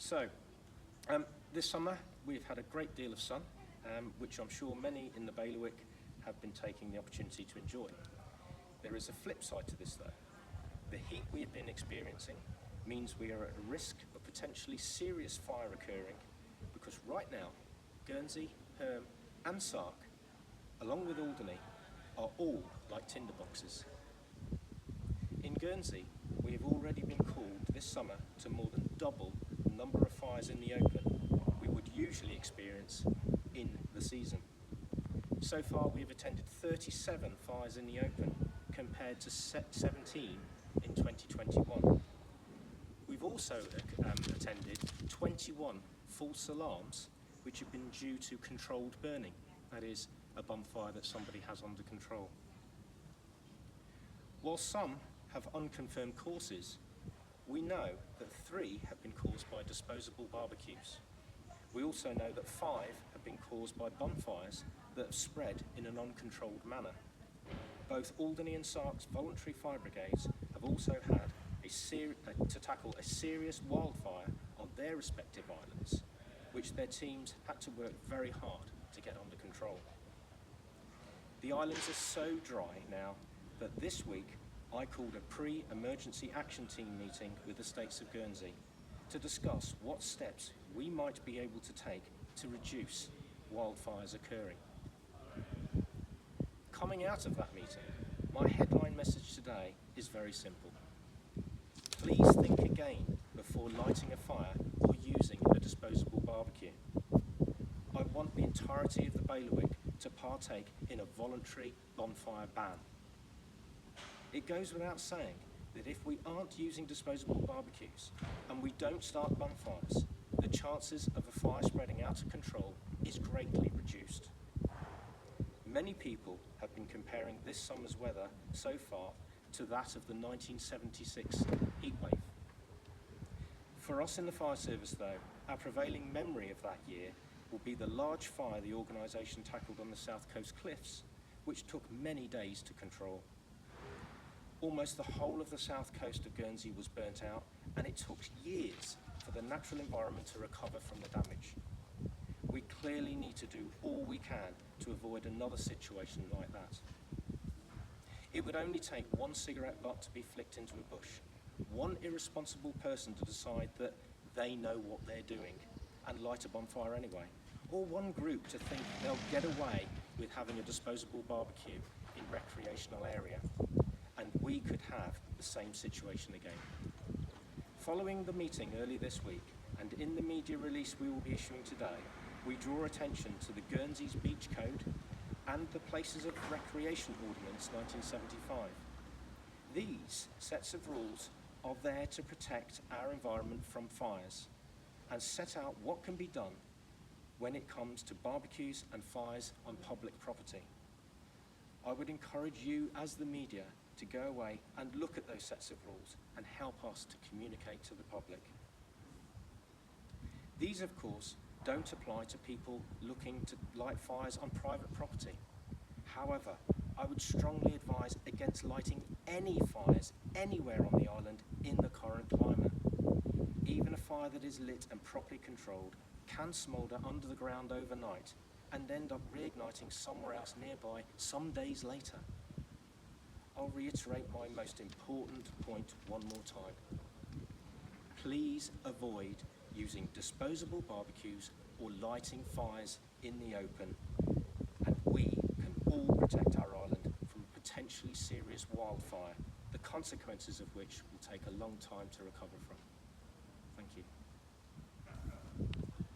So, this summer we've had a great deal of sun, which I'm sure many in the bailiwick have been taking the opportunity to enjoy. There is a flip side to this though. The heat we have been experiencing means we are at a risk of potentially serious fire occurring, because right now Guernsey, Herm and Sark, along with Alderney, are all like tinderboxes. In Guernsey, we have already been called this summer to more than double the number of fires in the open we would usually experience in the season. So far we have attended 37 fires in the open compared to 17 in 2021. We've also attended 21 false alarms which have been due to controlled burning, that is, a bonfire that somebody has under control. While some have unconfirmed causes, we know that 3 have been caused by disposable barbecues. We also know that 5 have been caused by bonfires that have spread in an uncontrolled manner. Both Alderney and Sark's voluntary fire brigades have also had to tackle a serious wildfire on their respective islands, which their teams had to work very hard to get under control. The islands are so dry now that this week I called a pre-emergency action team meeting with the states of Guernsey to discuss what steps we might be able to take to reduce wildfires occurring. Coming out of that meeting, my headline message today is very simple. Please think again before lighting a fire or using a disposable barbecue. I want the entirety of the bailiwick to partake in a voluntary bonfire ban. It goes without saying that if we aren't using disposable barbecues and we don't start bonfires, the chances of a fire spreading out of control is greatly reduced. Many people have been comparing this summer's weather so far to that of the 1976 heatwave. For us in the fire service though, our prevailing memory of that year will be the large fire the organisation tackled on the South Coast cliffs, which took many days to control. Almost the whole of the south coast of Guernsey was burnt out, and it took years for the natural environment to recover from the damage. We clearly need to do all we can to avoid another situation like that. It would only take one cigarette butt to be flicked into a bush, one irresponsible person to decide that they know what they're doing and light a bonfire anyway, or one group to think they'll get away with having a disposable barbecue in recreational area, and we could have the same situation again. Following the meeting early this week, and in the media release we will be issuing today, we draw attention to the Guernsey's Beach Code and the Places of Recreation Ordinance 1975. These sets of rules are there to protect our environment from fires and set out what can be done when it comes to barbecues and fires on public property. I would encourage you as the media to go away and look at those sets of rules and help us to communicate to the public. These, of course, don't apply to people looking to light fires on private property. However, I would strongly advise against lighting any fires anywhere on the island in the current climate. Even a fire that is lit and properly controlled can smoulder under the ground overnight and end up reigniting somewhere else nearby some days later. I'll reiterate my most important point one more time. Please avoid using disposable barbecues or lighting fires in the open, and we can all protect our island from a potentially serious wildfire, the consequences of which will take a long time to recover from. Thank you.